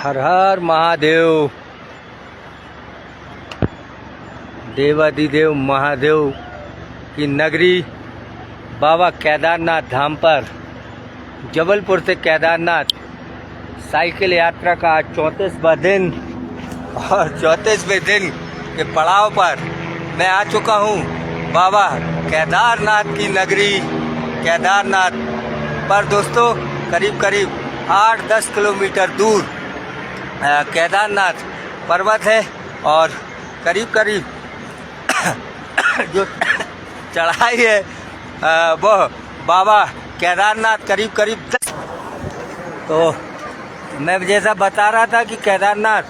हर हर महादेव। देवादिदेव महादेव की नगरी बाबा केदारनाथ धाम पर जबलपुर से केदारनाथ साइकिल यात्रा का आज 34वां दिन और 34वें दिन के पड़ाव पर मैं आ चुका हूँ बाबा केदारनाथ की नगरी केदारनाथ पर। दोस्तों करीब करीब 8-10 किलोमीटर दूर केदारनाथ पर्वत है और करीब करीब जो चढ़ाई है वो बाबा केदारनाथ करीब करीब 10। तो मैं जैसा बता रहा था कि केदारनाथ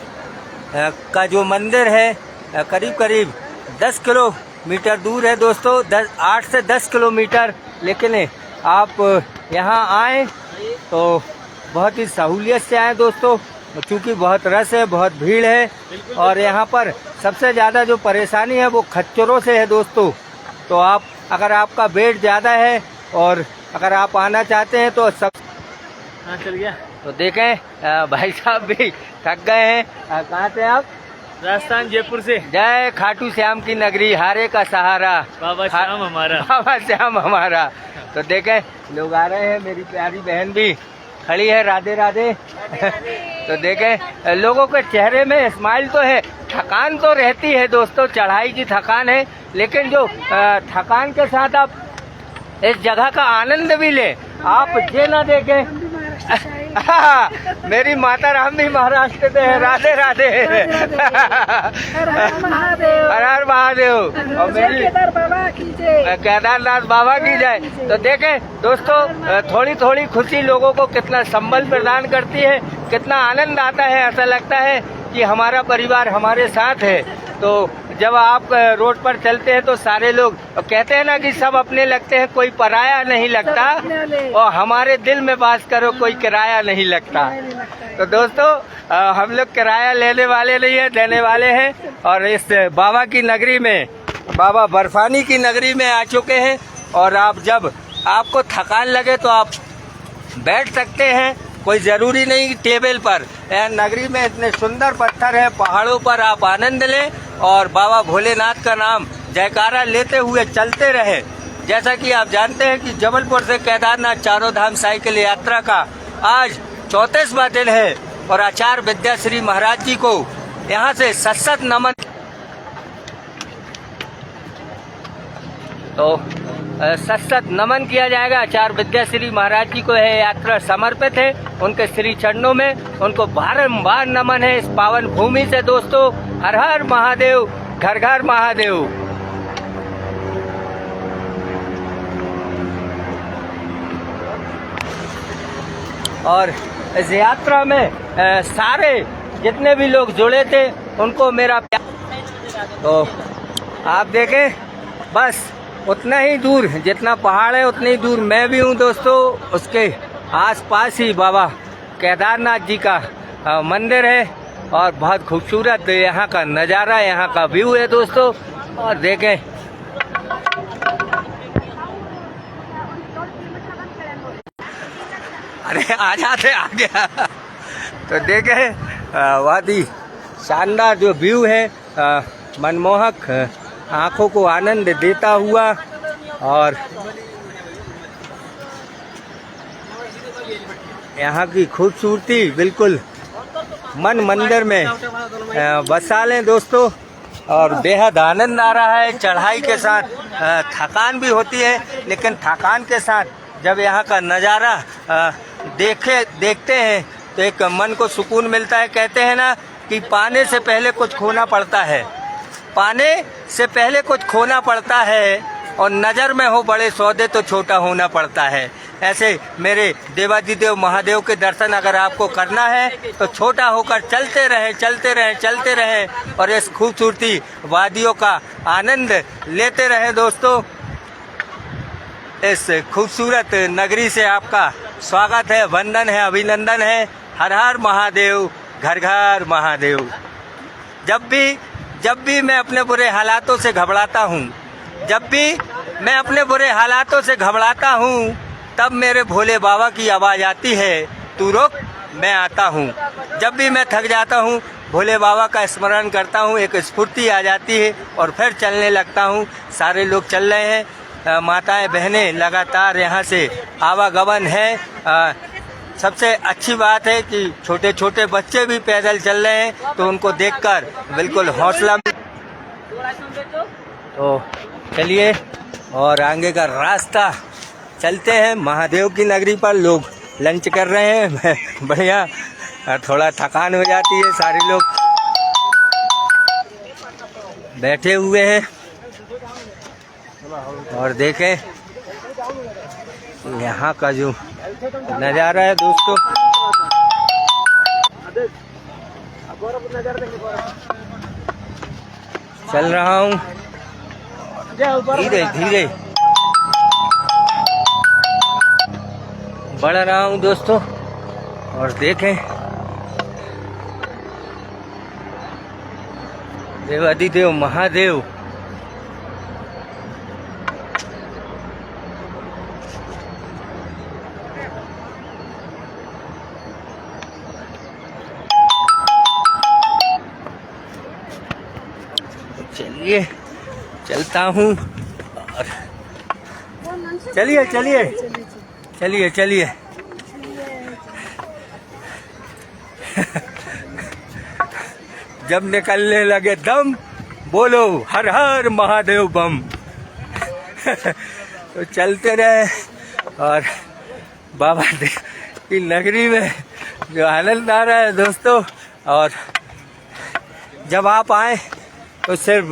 का जो मंदिर है करीब करीब 10 किलोमीटर दूर है दोस्तों, 8 से 10 किलोमीटर। लेकिन आप यहाँ आएँ तो बहुत ही सहूलियत से आएँ दोस्तों, क्योंकि बहुत रश है, बहुत भीड़ है और यहाँ पर सबसे ज़्यादा जो परेशानी है वो खच्चरों से है दोस्तों। तो आप अगर आपका वेट ज़्यादा है और अगर आप आना चाहते हैं तो सब चल गया। तो देखें भाई साहब भी थक गए हैं। कहाँ से आप? राजस्थान, जयपुर से। जय खाटू श्याम की नगरी, हारे का सहारा, बाबा श्याम हमारा। बाबा श्याम हमारा। तो देखें लोग आ रहे हैं, मेरी प्यारी बहन भी खड़ी है, राधे राधे। तो देखें लोगों के चेहरे में स्माइल तो है, थकान तो रहती है दोस्तों, चढ़ाई की थकान है, लेकिन जो थकान के साथ आप इस जगह का आनंद भी ले, आप ये ना देखें। मेरी माता राम भी महाराष्ट्र से है, राधे राधे। हर हर महादेव और मेरी केदारनाथ बाबा की जय। तो देखें दोस्तों थोड़ी थोड़ी खुशी लोगों को कितना संबल प्रदान करती है, कितना आनंद आता है, ऐसा लगता है कि हमारा परिवार हमारे साथ है। तो जब आप रोड पर चलते हैं तो सारे लोग कहते हैं ना कि सब अपने लगते हैं, कोई पराया नहीं लगता, और हमारे दिल में वास करो कोई किराया नहीं लगता। तो दोस्तों हम लोग किराया लेने वाले नहीं है, देने वाले हैं। और इस बाबा की नगरी में, बाबा बर्फानी की नगरी में आ चुके हैं। और आप जब आपको थकान लगे तो आप बैठ सकते हैं, कोई ज़रूरी नहीं टेबल पर। नगरी में इतने सुंदर पत्थर है, पहाड़ों पर आप आनंद लें और बाबा भोलेनाथ का नाम जयकारा लेते हुए चलते रहे। जैसा कि आप जानते हैं कि जबलपुर से केदारनाथ चारों धाम साइकिल यात्रा का आज 34वां दिन है और आचार्य विद्याश्री महाराज जी को यहाँ से सशत नमन। तो सशत नमन किया जाएगा। आचार्य विद्याश्री महाराज जी को यह यात्रा समर्पित है, उनके श्री चरणों में उनको बारंबार नमन है इस पावन भूमि से दोस्तों। हर हर महादेव, घर घर महादेव। और इस यात्रा में सारे जितने भी लोग जुड़े थे उनको मेरा प्यार। तो आप देखें बस उतना ही दूर जितना पहाड़ है उतनी दूर मैं भी हूँ दोस्तों। उसके आसपास ही बाबा केदारनाथ जी का मंदिर है और बहुत खूबसूरत यहाँ का नज़ारा, यहाँ का व्यू है दोस्तों। और देखें अरे आ जाते आ गया। तो देखें बहुत ही शानदार जो व्यू है, मनमोहक, आंखों को आनंद देता हुआ। और यहाँ की खूबसूरती बिल्कुल मन मंदिर में बसा लें दोस्तों। और बेहद आनंद आ रहा है चढ़ाई के साथ। थकान भी होती है, लेकिन थकान के साथ जब यहाँ का नज़ारा देखते हैं तो एक मन को सुकून मिलता है। कहते हैं ना कि पाने से पहले कुछ खोना पड़ता है, पाने से पहले कुछ खोना पड़ता है, और नज़र में हो बड़े सौदे तो छोटा होना पड़ता है। ऐसे मेरे देवादिदेव महादेव के दर्शन अगर आपको करना है तो छोटा होकर चलते रहें, चलते रहें, चलते रहें और इस खूबसूरती वादियों का आनंद लेते रहें दोस्तों। इस खूबसूरत नगरी से आपका स्वागत है, वंदन है, अभिनंदन है। हर हर महादेव, घर घर महादेव। जब भी मैं अपने बुरे हालातों से घबराता हूँ, जब भी मैं अपने बुरे हालातों से घबराता हूँ, तब मेरे भोले बाबा की आवाज़ आती है, तू रुक मैं आता हूँ। जब भी मैं थक जाता हूँ भोले बाबा का स्मरण करता हूँ, एक स्फूर्ति आ जाती है और फिर चलने लगता हूँ। सारे लोग चल रहे हैं, माताएं बहनें लगातार यहाँ से आवागमन है। सबसे अच्छी बात है कि छोटे छोटे बच्चे भी पैदल चल रहे हैं, तो उनको देखकर बिल्कुल हौसला। तो चलिए और आगे का रास्ता चलते हैं। महादेव की नगरी पर लोग लंच कर रहे हैं, बढ़िया। थोड़ा थकान हो जाती है, सारे लोग बैठे हुए हैं। और देखें यहाँ का जो नज़ारा है दोस्तों, चल रहा हूँ धीरे धीरे, बढ़ रहा हूँ दोस्तों। और देखें देवाधिदेव महादेव चलिए चलता हूँ। और चलिए चलिए चलिए चलिए जब निकलने लगे दम, बोलो हर हर महादेव बम। तो चलते रहे और बाबा की नगरी में जो आनंद आ रहा है दोस्तों। और जब आप आए तो सिर्फ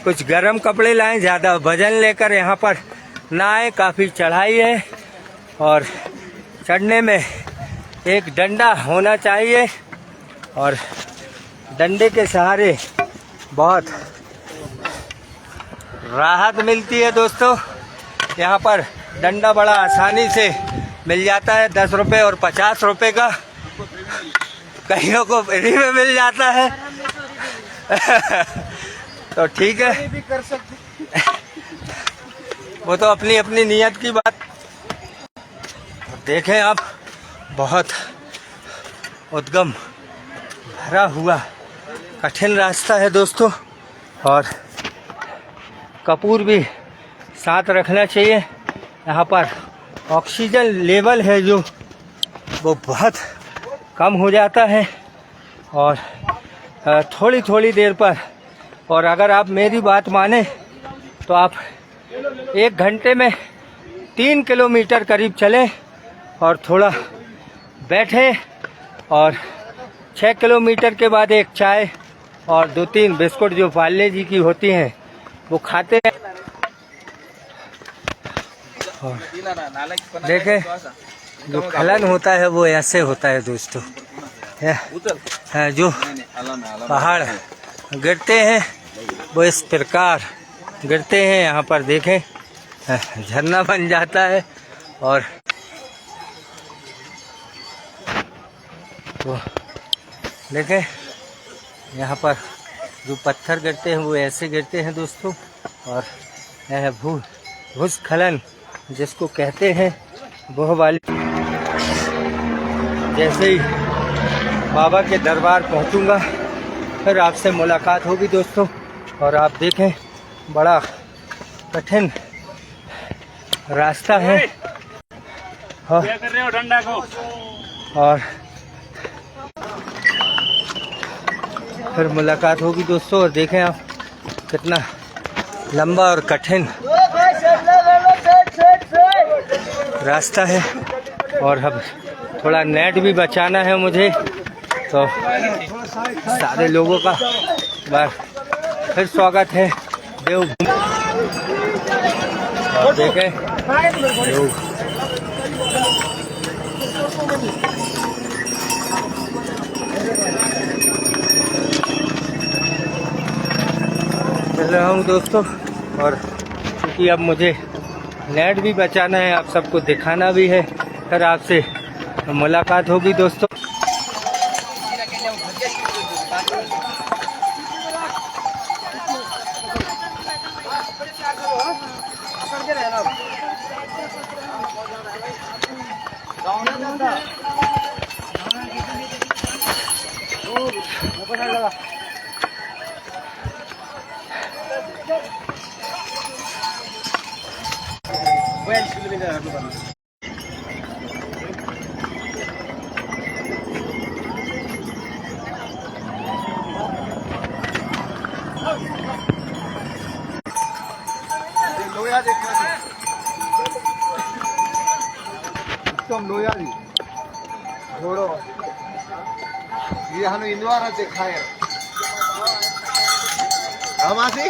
कुछ गर्म कपड़े लाएं, ज़्यादा वजन लेकर यहाँ पर ना आए। काफ़ी चढ़ाई है और चढ़ने में एक डंडा होना चाहिए, और डंडे के सहारे बहुत राहत मिलती है दोस्तों। यहाँ पर डंडा बड़ा आसानी से मिल जाता है, 10 रुपये और 50 रुपये का, कईयों को फ्री में मिल जाता है। तो ठीक है, वो तो अपनी अपनी नियत की बात। देखें आप, बहुत उद्गम भरा हुआ कठिन रास्ता है दोस्तों। और कपूर भी साथ रखना चाहिए। यहाँ पर ऑक्सीजन लेवल है जो वो बहुत कम हो जाता है, और थोड़ी थोड़ी देर पर, और अगर आप मेरी बात माने तो आप 1 घंटे में 3 किलोमीटर करीब चलें और थोड़ा बैठे, और 6 किलोमीटर के बाद एक चाय और 2-3 बिस्कुट जो पार्ले जी की होती हैं वो खाते हैं। और देखें जो खलन होता है वो ऐसे होता है दोस्तों, है जो पहाड़ गिरते हैं वो इस प्रकार गिरते हैं। यहाँ पर देखें झरना बन जाता है, और तो देखें यहाँ पर जो पत्थर गिरते हैं वो ऐसे गिरते हैं दोस्तों। और यह भूस्खलन जिसको कहते हैं, वह वाली। जैसे ही बाबा के दरबार पहुंचूंगा फिर आपसे मुलाकात होगी दोस्तों। और आप देखें बड़ा कठिन रास्ता है, क्या कर रहे हो डंडा को? और फिर मुलाकात होगी दोस्तों। और देखें आप कितना लंबा और कठिन रास्ता है। और अब थोड़ा नेट भी बचाना है मुझे, तो सारे लोगों का बार फिर स्वागत है देवभूमि। और देखें लोग चल रहा हूँ दोस्तों। और क्योंकि अब मुझे नेट भी बचाना है, आप सबको दिखाना भी है, फिर आपसे मुलाकात होगी दोस्तों। लोया देखा एकदम लोया दी घोड़ो ये हमें इंदवारा देखा है हम आसी